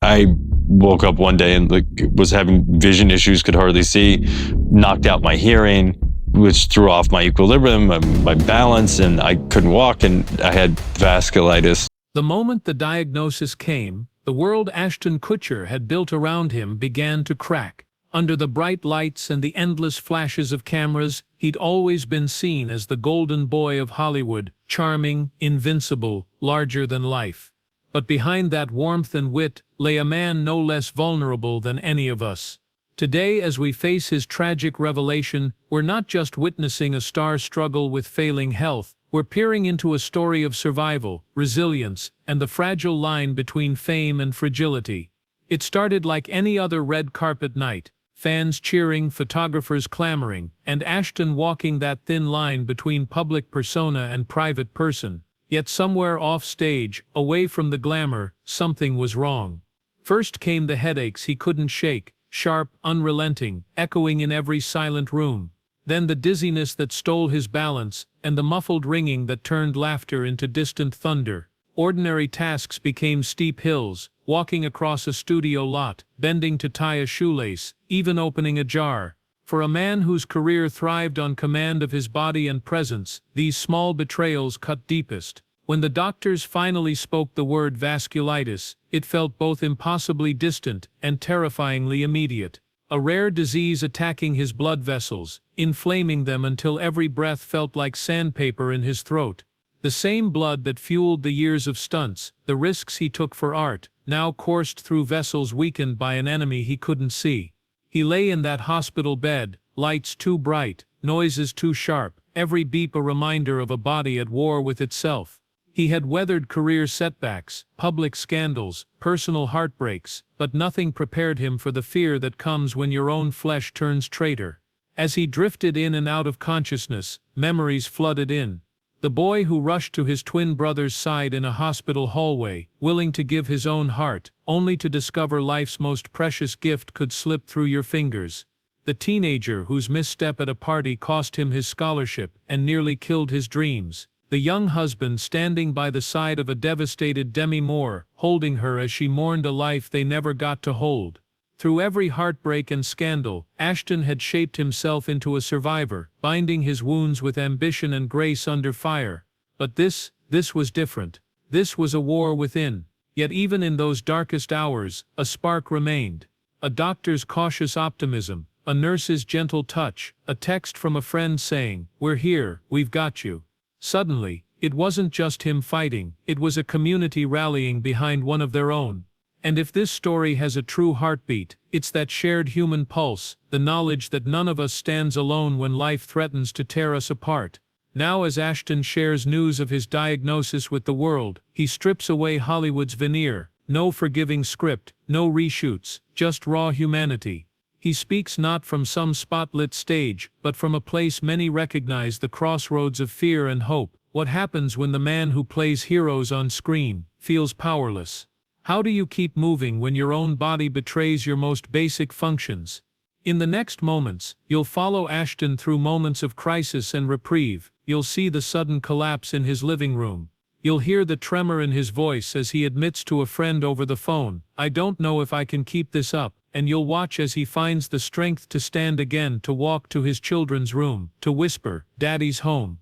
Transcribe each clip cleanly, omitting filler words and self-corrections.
I woke up one day and was having vision issues, could hardly see, knocked out my hearing, which threw off my equilibrium, my balance, and I couldn't walk, and I had vasculitis. The moment the diagnosis came, the world Ashton Kutcher had built around him began to crack. Under the bright lights and the endless flashes of cameras, he'd always been seen as the golden boy of Hollywood, charming, invincible, larger than life. But behind that warmth and wit lay a man no less vulnerable than any of us. Today, as we face his tragic revelation, we're not just witnessing a star's struggle with failing health, we're peering into a story of survival, resilience, and the fragile line between fame and fragility. It started like any other red carpet night, fans cheering, photographers clamoring, and Ashton walking that thin line between public persona and private person. Yet somewhere off stage, away from the glamour, something was wrong. First came the headaches he couldn't shake, sharp, unrelenting, echoing in every silent room. Then the dizziness that stole his balance, and the muffled ringing that turned laughter into distant thunder. Ordinary tasks became steep hills, walking across a studio lot, bending to tie a shoelace, even opening a jar. For a man whose career thrived on command of his body and presence, these small betrayals cut deepest. When the doctors finally spoke the word vasculitis, it felt both impossibly distant and terrifyingly immediate. A rare disease attacking his blood vessels, inflaming them until every breath felt like sandpaper in his throat. The same blood that fueled the years of stunts, the risks he took for art, now coursed through vessels weakened by an enemy he couldn't see. He lay in that hospital bed, lights too bright, noises too sharp, every beep a reminder of a body at war with itself. He had weathered career setbacks, public scandals, personal heartbreaks, but nothing prepared him for the fear that comes when your own flesh turns traitor. As he drifted in and out of consciousness, memories flooded in. The boy who rushed to his twin brother's side in a hospital hallway, willing to give his own heart, only to discover life's most precious gift could slip through your fingers. The teenager whose misstep at a party cost him his scholarship and nearly killed his dreams. The young husband standing by the side of a devastated Demi Moore, holding her as she mourned a life they never got to hold. Through every heartbreak and scandal, Ashton had shaped himself into a survivor, binding his wounds with ambition and grace under fire. But this was different. This was a war within. Yet even in those darkest hours, a spark remained. A doctor's cautious optimism, a nurse's gentle touch, a text from a friend saying, "We're here, we've got you." Suddenly, it wasn't just him fighting, it was a community rallying behind one of their own. And if this story has a true heartbeat, it's that shared human pulse, the knowledge that none of us stands alone when life threatens to tear us apart. Now as Ashton shares news of his diagnosis with the world, he strips away Hollywood's veneer. No forgiving script, no reshoots, just raw humanity. He speaks not from some spotlit stage, but from a place many recognize, the crossroads of fear and hope. What happens when the man who plays heroes on screen feels powerless? How do you keep moving when your own body betrays your most basic functions? In the next moments, you'll follow Ashton through moments of crisis and reprieve. You'll see the sudden collapse in his living room. You'll hear the tremor in his voice as he admits to a friend over the phone, "I don't know if I can keep this up." And you'll watch as he finds the strength to stand again, to walk to his children's room, to whisper, "Daddy's home."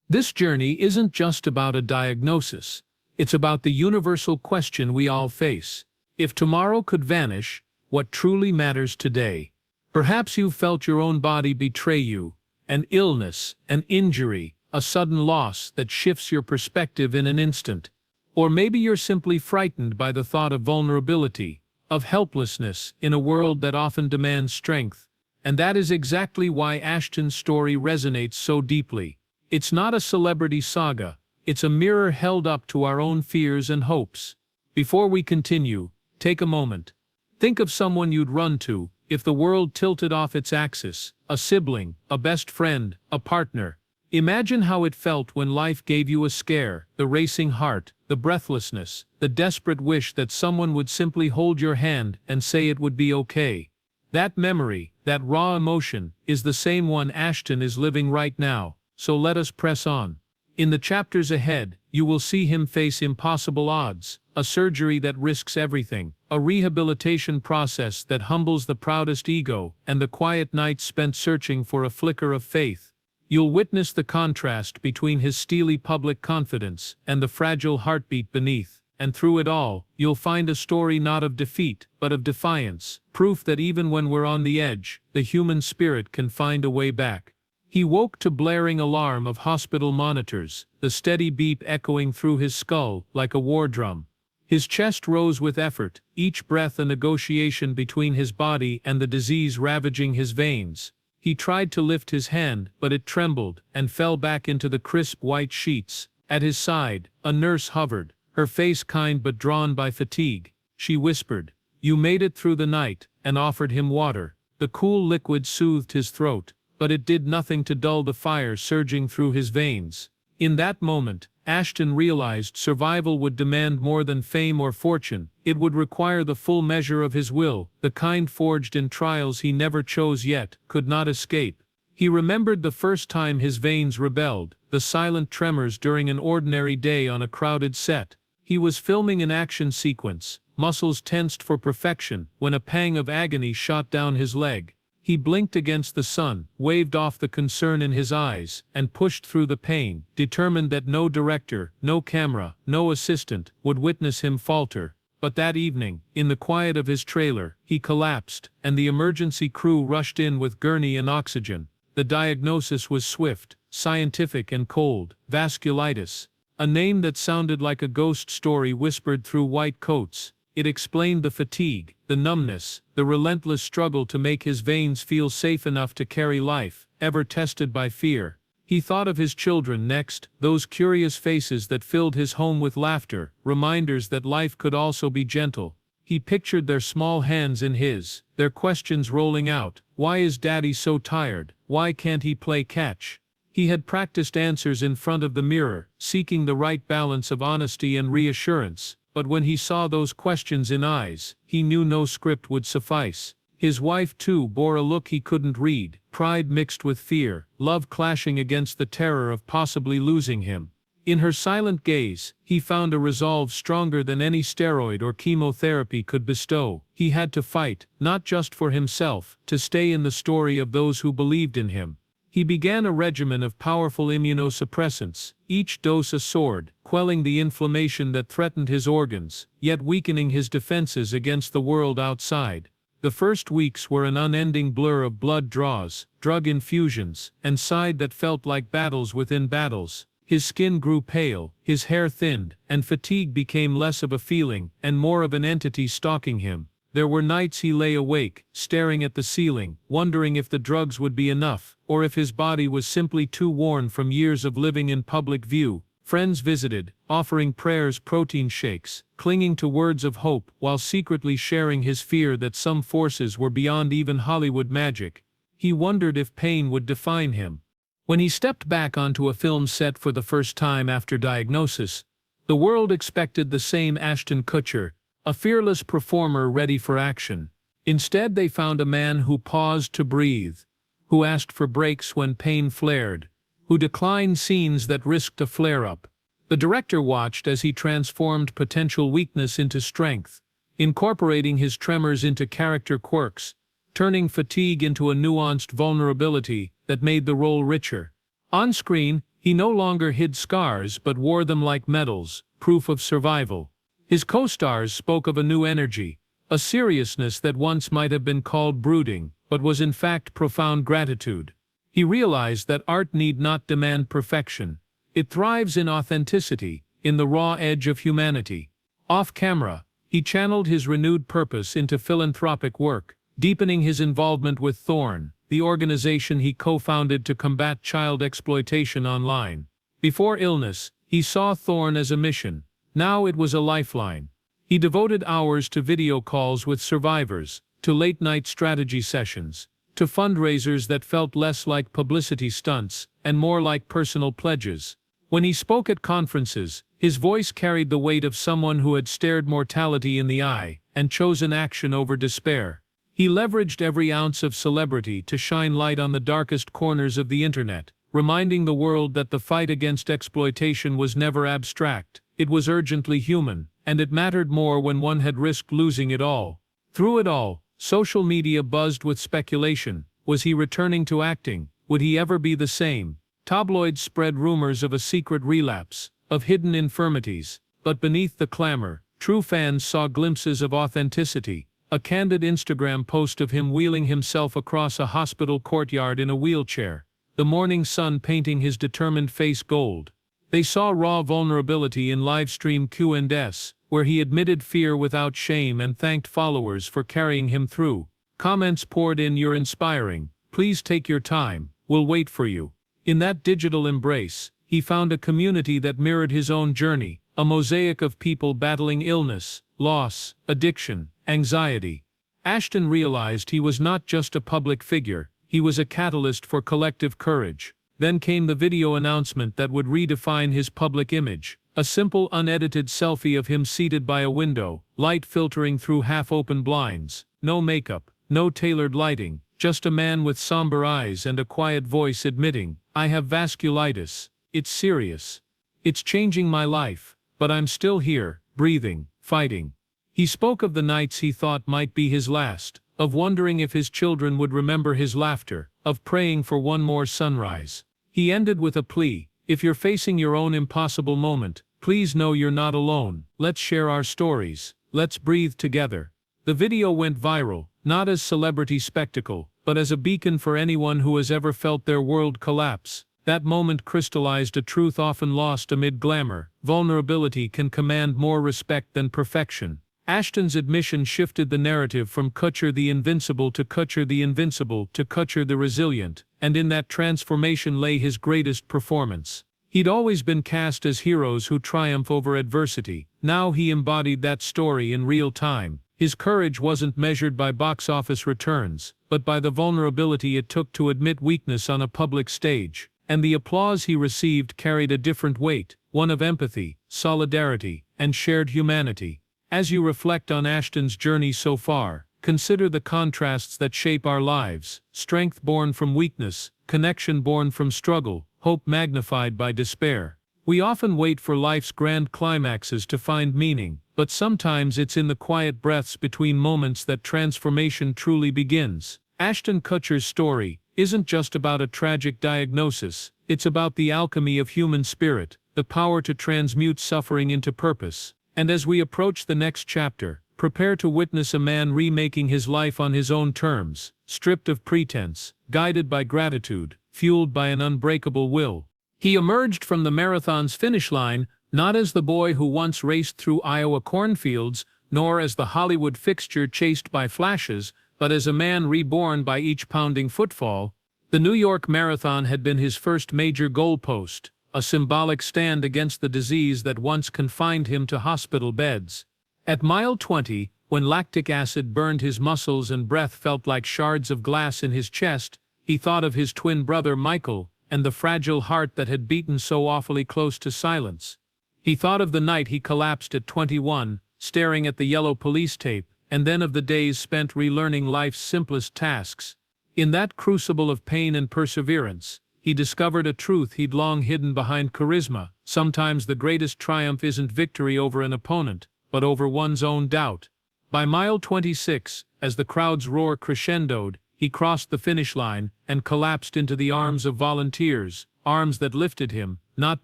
This journey isn't just about a diagnosis. It's about the universal question we all face. If tomorrow could vanish, what truly matters today? Perhaps you've felt your own body betray you. An illness, an injury, a sudden loss that shifts your perspective in an instant. Or maybe you're simply frightened by the thought of vulnerability, of helplessness in a world that often demands strength. And that is exactly why Ashton's story resonates so deeply. It's not a celebrity saga. It's a mirror held up to our own fears and hopes. Before we continue, take a moment. Think of someone you'd run to if the world tilted off its axis, a sibling, a best friend, a partner. Imagine how it felt when life gave you a scare, the racing heart, the breathlessness, the desperate wish that someone would simply hold your hand and say it would be okay. That memory, that raw emotion, is the same one Ashton is living right now, so let us press on. In the chapters ahead, you will see him face impossible odds, a surgery that risks everything, a rehabilitation process that humbles the proudest ego, and the quiet nights spent searching for a flicker of faith. You'll witness the contrast between his steely public confidence and the fragile heartbeat beneath, and through it all, you'll find a story not of defeat, but of defiance, proof that even when we're on the edge, the human spirit can find a way back. He woke to blaring alarm of hospital monitors, the steady beep echoing through his skull like a war drum. His chest rose with effort, each breath a negotiation between his body and the disease ravaging his veins. He tried to lift his hand, but it trembled and fell back into the crisp white sheets. At his side, a nurse hovered, her face kind but drawn by fatigue. She whispered, "You made it through the night," and offered him water. The cool liquid soothed his throat, but it did nothing to dull the fire surging through his veins. In that moment, Ashton realized survival would demand more than fame or fortune. It would require the full measure of his will, the kind forged in trials he never chose yet could not escape. He remembered the first time his veins rebelled, the silent tremors during an ordinary day on a crowded set. He was filming an action sequence, muscles tensed for perfection, when a pang of agony shot down his leg. He blinked against the sun, waved off the concern in his eyes, and pushed through the pain, determined that no director, no camera, no assistant would witness him falter. But that evening, in the quiet of his trailer, he collapsed, and the emergency crew rushed in with gurney and oxygen. The diagnosis was swift, scientific and cold: vasculitis. A name that sounded like a ghost story whispered through white coats. It explained the fatigue, the numbness, the relentless struggle to make his veins feel safe enough to carry life, ever tested by fear. He thought of his children next, those curious faces that filled his home with laughter, reminders that life could also be gentle. He pictured their small hands in his, their questions rolling out. Why is Daddy so tired? Why can't he play catch? He had practiced answers in front of the mirror, seeking the right balance of honesty and reassurance. But when he saw those questions in eyes, he knew no script would suffice. His wife too bore a look he couldn't read, pride mixed with fear, love clashing against the terror of possibly losing him. In her silent gaze, he found a resolve stronger than any steroid or chemotherapy could bestow. He had to fight, not just for himself, to stay in the story of those who believed in him. He began a regimen of powerful immunosuppressants, each dose a sword, quelling the inflammation that threatened his organs, yet weakening his defenses against the world outside. The first weeks were an unending blur of blood draws, drug infusions, and side that felt like battles within battles. His skin grew pale, his hair thinned, and fatigue became less of a feeling and more of an entity stalking him. There were nights he lay awake, staring at the ceiling, wondering if the drugs would be enough, or if his body was simply too worn from years of living in public view. Friends visited, offering prayers, protein shakes, clinging to words of hope, while secretly sharing his fear that some forces were beyond even Hollywood magic. He wondered if pain would define him. When he stepped back onto a film set for the first time after diagnosis, the world expected the same Ashton Kutcher, a fearless performer ready for action. Instead, they found a man who paused to breathe, who asked for breaks when pain flared, who declined scenes that risked a flare-up. The director watched as he transformed potential weakness into strength, incorporating his tremors into character quirks, turning fatigue into a nuanced vulnerability that made the role richer. On screen, he no longer hid scars but wore them like medals, proof of survival. His co-stars spoke of a new energy, a seriousness that once might have been called brooding, but was in fact profound gratitude. He realized that art need not demand perfection. It thrives in authenticity, in the raw edge of humanity. Off camera, he channeled his renewed purpose into philanthropic work, deepening his involvement with Thorn, the organization he co-founded to combat child exploitation online. Before illness, he saw Thorn as a mission. Now it was a lifeline. He devoted hours to video calls with survivors, to late-night strategy sessions, to fundraisers that felt less like publicity stunts and more like personal pledges. When he spoke at conferences, his voice carried the weight of someone who had stared mortality in the eye and chosen action over despair. He leveraged every ounce of celebrity to shine light on the darkest corners of the internet, reminding the world that the fight against exploitation was never abstract. It was urgently human, and it mattered more when one had risked losing it all. Through it all, social media buzzed with speculation. Was he returning to acting? Would he ever be the same? Tabloids spread rumors of a secret relapse, of hidden infirmities. But beneath the clamor, true fans saw glimpses of authenticity. A candid Instagram post of him wheeling himself across a hospital courtyard in a wheelchair, the morning sun painting his determined face gold. They saw raw vulnerability in livestream Q&S, where he admitted fear without shame and thanked followers for carrying him through. Comments poured in, "You're inspiring. Please take your time. We'll wait for you." In that digital embrace, he found a community that mirrored his own journey, a mosaic of people battling illness, loss, addiction, anxiety. Ashton realized he was not just a public figure, he was a catalyst for collective courage. Then came the video announcement that would redefine his public image. A simple, unedited selfie of him seated by a window, light filtering through half-open blinds. No makeup, no tailored lighting, just a man with somber eyes and a quiet voice admitting, "I have vasculitis. It's serious. It's changing my life, but I'm still here, breathing, fighting." He spoke of the nights he thought might be his last, of wondering if his children would remember his laughter, of praying for one more sunrise. He ended with a plea: "If you're facing your own impossible moment, please know you're not alone. Let's share our stories. Let's breathe together." The video went viral, not as celebrity spectacle, but as a beacon for anyone who has ever felt their world collapse. That moment crystallized a truth often lost amid glamour: vulnerability can command more respect than perfection. Ashton's admission shifted the narrative from Kutcher the invincible to Kutcher the invincible to Kutcher the resilient, and in that transformation lay his greatest performance. He'd always been cast as heroes who triumph over adversity. Now he embodied that story in real time. His courage wasn't measured by box office returns, but by the vulnerability it took to admit weakness on a public stage. And the applause he received carried a different weight, one of empathy, solidarity, and shared humanity. As you reflect on Ashton's journey so far, consider the contrasts that shape our lives: strength born from weakness, connection born from struggle, hope magnified by despair. We often wait for life's grand climaxes to find meaning, but sometimes it's in the quiet breaths between moments that transformation truly begins. Ashton Kutcher's story isn't just about a tragic diagnosis, it's about the alchemy of human spirit, the power to transmute suffering into purpose. And as we approach the next chapter, prepare to witness a man remaking his life on his own terms, stripped of pretense, guided by gratitude, fueled by an unbreakable will. He emerged from the marathon's finish line, not as the boy who once raced through Iowa cornfields, nor as the Hollywood fixture chased by flashes, but as a man reborn by each pounding footfall. The New York Marathon had been his first major goalpost, a symbolic stand against the disease that once confined him to hospital beds. At mile 20, when lactic acid burned his muscles and breath felt like shards of glass in his chest, he thought of his twin brother Michael and the fragile heart that had beaten so awfully close to silence. He thought of the night he collapsed at 21, staring at the yellow police tape, and then of the days spent relearning life's simplest tasks. In that crucible of pain and perseverance, he discovered a truth he'd long hidden behind charisma. Sometimes the greatest triumph isn't victory over an opponent, but over one's own doubt. By mile 26, as the crowd's roar crescendoed, he crossed the finish line and collapsed into the arms of volunteers, arms that lifted him, not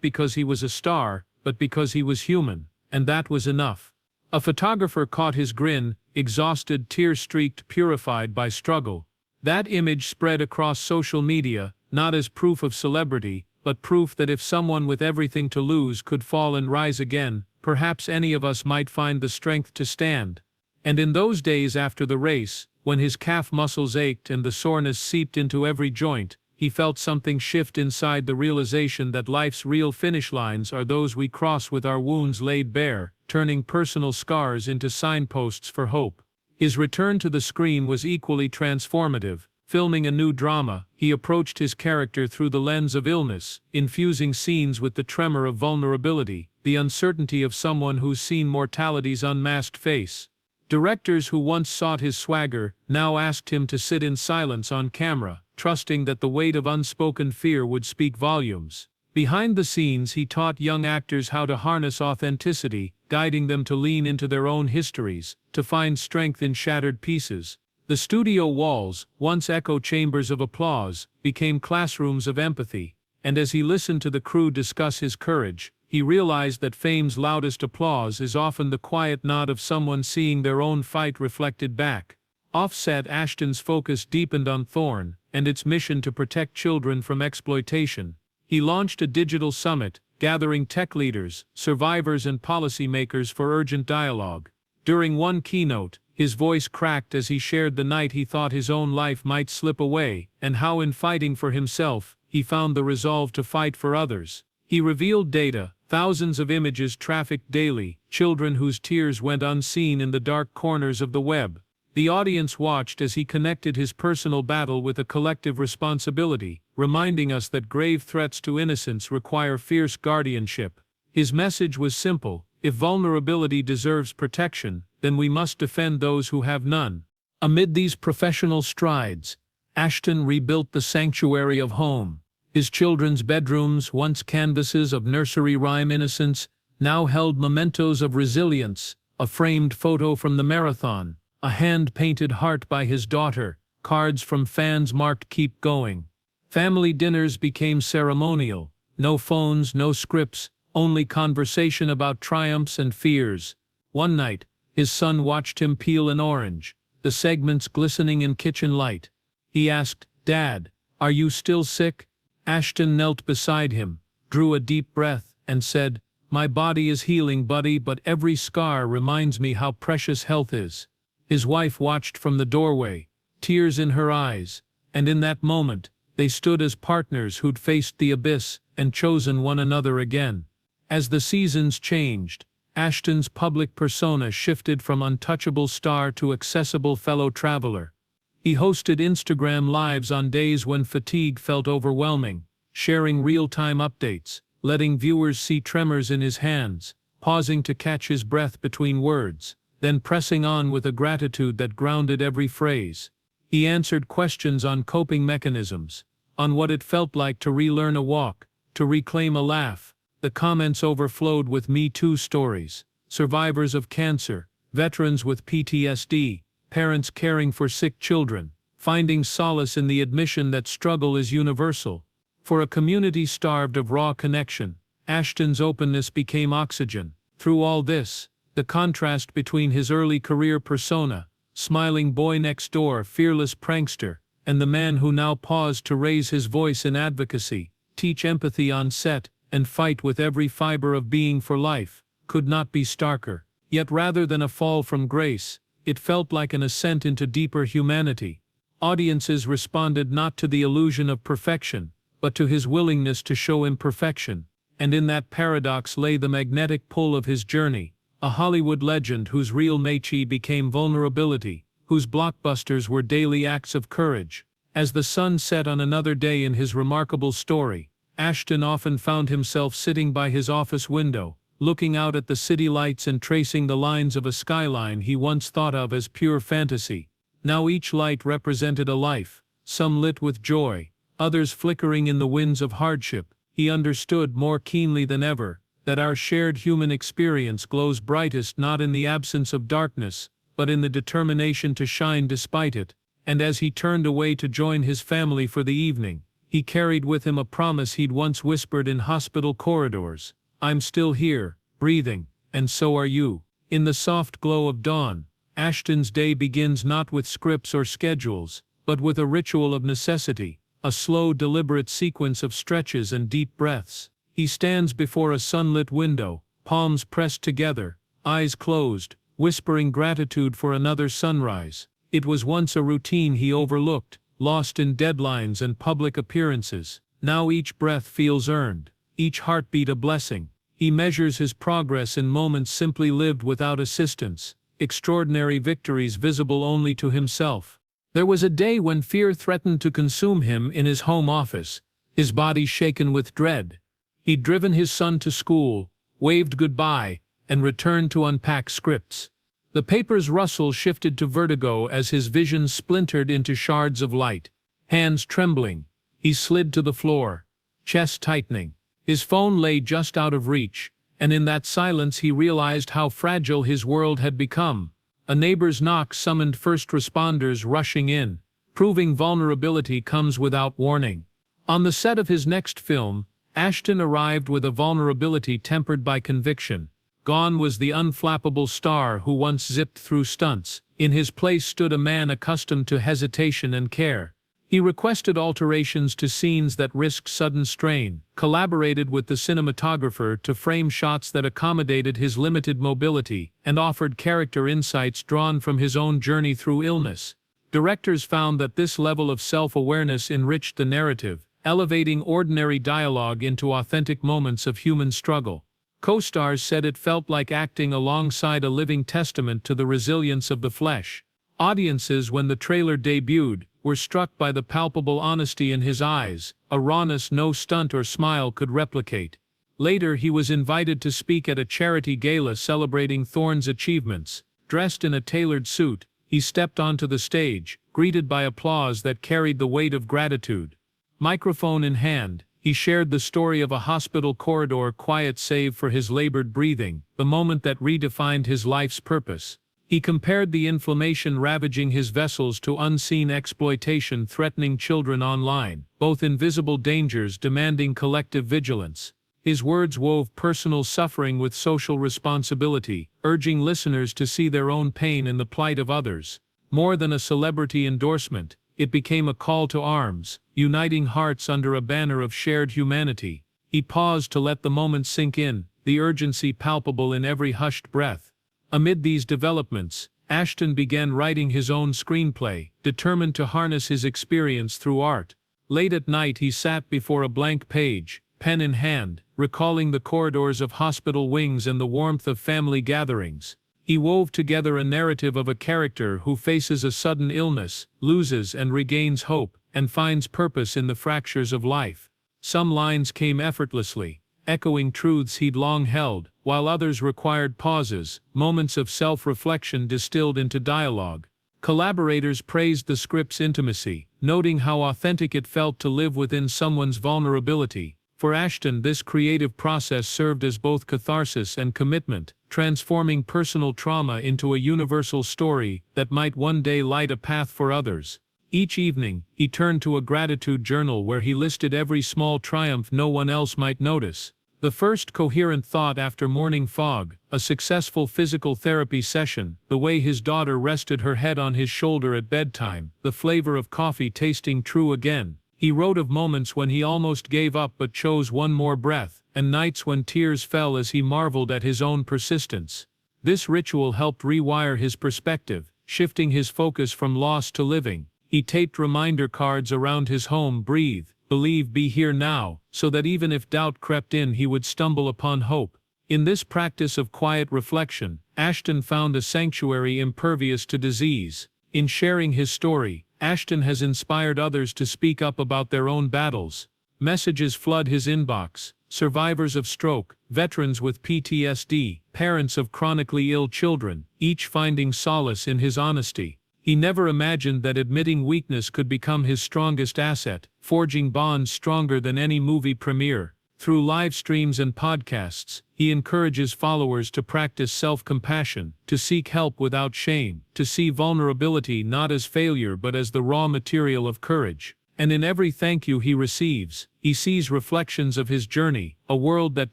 because he was a star, but because he was human, and that was enough. A photographer caught his grin, exhausted, tear-streaked, purified by struggle. That image spread across social media, not as proof of celebrity, but proof that if someone with everything to lose could fall and rise again, perhaps any of us might find the strength to stand. And in those days after the race, when his calf muscles ached and the soreness seeped into every joint, he felt something shift inside, the realization that life's real finish lines are those we cross with our wounds laid bare, turning personal scars into signposts for hope. His return to the screen was equally transformative. Filming a new drama, he approached his character through the lens of illness, infusing scenes with the tremor of vulnerability, the uncertainty of someone who's seen mortality's unmasked face. Directors who once sought his swagger now asked him to sit in silence on camera, trusting that the weight of unspoken fear would speak volumes. Behind the scenes, he taught young actors how to harness authenticity, guiding them to lean into their own histories, to find strength in shattered pieces. The studio walls, once echo chambers of applause, became classrooms of empathy, and as he listened to the crew discuss his courage, he realized that fame's loudest applause is often the quiet nod of someone seeing their own fight reflected back. Offset, Ashton's focus deepened on Thorn and its mission to protect children from exploitation. He launched a digital summit, gathering tech leaders, survivors and policymakers for urgent dialogue. During one keynote, his voice cracked as he shared the night he thought his own life might slip away, and how in fighting for himself, he found the resolve to fight for others. He revealed data, thousands of images trafficked daily, children whose tears went unseen in the dark corners of the web. The audience watched as he connected his personal battle with a collective responsibility, reminding us that grave threats to innocence require fierce guardianship. His message was simple: if vulnerability deserves protection, then we must defend those who have none. Amid these professional strides, Ashton rebuilt the sanctuary of home. His children's bedrooms, once canvases of nursery rhyme innocence, now held mementos of resilience: a framed photo from the marathon, a hand-painted heart by his daughter, cards from fans marked "Keep Going." Family dinners became ceremonial. No phones, no scripts, only conversation about triumphs and fears. One night, his son watched him peel an orange, the segments glistening in kitchen light. He asked, "Dad, are you still sick?" Ashton knelt beside him, drew a deep breath, and said, "My body is healing, buddy, but every scar reminds me how precious health is." His wife watched from the doorway, tears in her eyes, and in that moment, they stood as partners who'd faced the abyss and chosen one another again. As the seasons changed, Ashton's public persona shifted from untouchable star to accessible fellow traveler. He hosted Instagram Lives on days when fatigue felt overwhelming, sharing real-time updates, letting viewers see tremors in his hands, pausing to catch his breath between words, then pressing on with a gratitude that grounded every phrase. He answered questions on coping mechanisms, on what it felt like to relearn a walk, to reclaim a laugh. The comments overflowed with Me Too stories: survivors of cancer, veterans with PTSD, parents caring for sick children, finding solace in the admission that struggle is universal. For a community starved of raw connection, Ashton's openness became oxygen. Through all this, the contrast between his early career persona, smiling boy next door, fearless prankster, and the man who now paused to raise his voice in advocacy, teach empathy on set, and fight with every fiber of being for life, could not be starker. Yet rather than a fall from grace, it felt like an ascent into deeper humanity. Audiences responded not to the illusion of perfection, but to his willingness to show imperfection. And in that paradox lay the magnetic pull of his journey. A Hollywood legend whose real métier became vulnerability, whose blockbusters were daily acts of courage. As the sun set on another day in his remarkable story, Ashton often found himself sitting by his office window, looking out at the city lights and tracing the lines of a skyline he once thought of as pure fantasy. Now each light represented a life, some lit with joy, others flickering in the winds of hardship. He understood more keenly than ever that our shared human experience glows brightest not in the absence of darkness, but in the determination to shine despite it. And as he turned away to join his family for the evening, he carried with him a promise he'd once whispered in hospital corridors: "I'm still here, breathing, and so are you." In the soft glow of dawn, Ashton's day begins not with scripts or schedules, but with a ritual of necessity, a slow, deliberate sequence of stretches and deep breaths. He stands before a sunlit window, palms pressed together, eyes closed, whispering gratitude for another sunrise. It was once a routine he overlooked, lost in deadlines and public appearances. Now each breath feels earned, each heartbeat a blessing. He measures his progress in moments simply lived without assistance, extraordinary victories visible only to himself. There was a day when fear threatened to consume him in his home office, his body shaken with dread. He'd driven his son to school, waved goodbye, and returned to unpack scripts. The paper's rustle shifted to vertigo as his vision splintered into shards of light. Hands trembling, he slid to the floor, chest tightening. His phone lay just out of reach, and in that silence he realized how fragile his world had become. A neighbor's knock summoned first responders rushing in, proving vulnerability comes without warning. On the set of his next film, Ashton arrived with a vulnerability tempered by conviction. Gone was the unflappable star who once zipped through stunts. In his place stood a man accustomed to hesitation and care. He requested alterations to scenes that risked sudden strain, collaborated with the cinematographer to frame shots that accommodated his limited mobility, and offered character insights drawn from his own journey through illness. Directors found that this level of self-awareness enriched the narrative, elevating ordinary dialogue into authentic moments of human struggle. Co-stars said it felt like acting alongside a living testament to the resilience of the flesh. Audiences, when the trailer debuted, were struck by the palpable honesty in his eyes, a rawness no stunt or smile could replicate. Later he was invited to speak at a charity gala celebrating Thorne's achievements. Dressed in a tailored suit, he stepped onto the stage, greeted by applause that carried the weight of gratitude. Microphone in hand, he shared the story of a hospital corridor quiet save for his labored breathing, the moment that redefined his life's purpose. He compared the inflammation ravaging his vessels to unseen exploitation threatening children online, both invisible dangers demanding collective vigilance. His words wove personal suffering with social responsibility, urging listeners to see their own pain in the plight of others. More than a celebrity endorsement, it became a call to arms, uniting hearts under a banner of shared humanity. He paused to let the moment sink in, the urgency palpable in every hushed breath. Amid these developments, Ashton began writing his own screenplay, determined to harness his experience through art. Late at night he sat before a blank page, pen in hand, recalling the corridors of hospital wings and the warmth of family gatherings. He wove together a narrative of a character who faces a sudden illness, loses and regains hope, and finds purpose in the fractures of life. Some lines came effortlessly, echoing truths he'd long held, while others required pauses, moments of self-reflection distilled into dialogue. Collaborators praised the script's intimacy, noting how authentic it felt to live within someone's vulnerability. For Ashton, this creative process served as both catharsis and commitment, transforming personal trauma into a universal story that might one day light a path for others. Each evening, he turned to a gratitude journal where he listed every small triumph no one else might notice. The first coherent thought after morning fog, a successful physical therapy session, the way his daughter rested her head on his shoulder at bedtime, the flavor of coffee tasting true again. He wrote of moments when he almost gave up but chose one more breath, and nights when tears fell as he marveled at his own persistence. This ritual helped rewire his perspective, shifting his focus from loss to living. He taped reminder cards around his home: breathe, believe, be here now, so that even if doubt crept in he would stumble upon hope. In this practice of quiet reflection, Ashton found a sanctuary impervious to disease. In sharing his story, Ashton has inspired others to speak up about their own battles. Messages flood his inbox: survivors of stroke, veterans with PTSD, parents of chronically ill children, each finding solace in his honesty. He never imagined that admitting weakness could become his strongest asset, forging bonds stronger than any movie premiere. Through live streams and podcasts, he encourages followers to practice self-compassion, to seek help without shame, to see vulnerability not as failure but as the raw material of courage. And in every thank you he receives, he sees reflections of his journey, a world that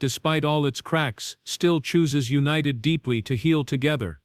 despite all its cracks, still chooses united deeply to heal together.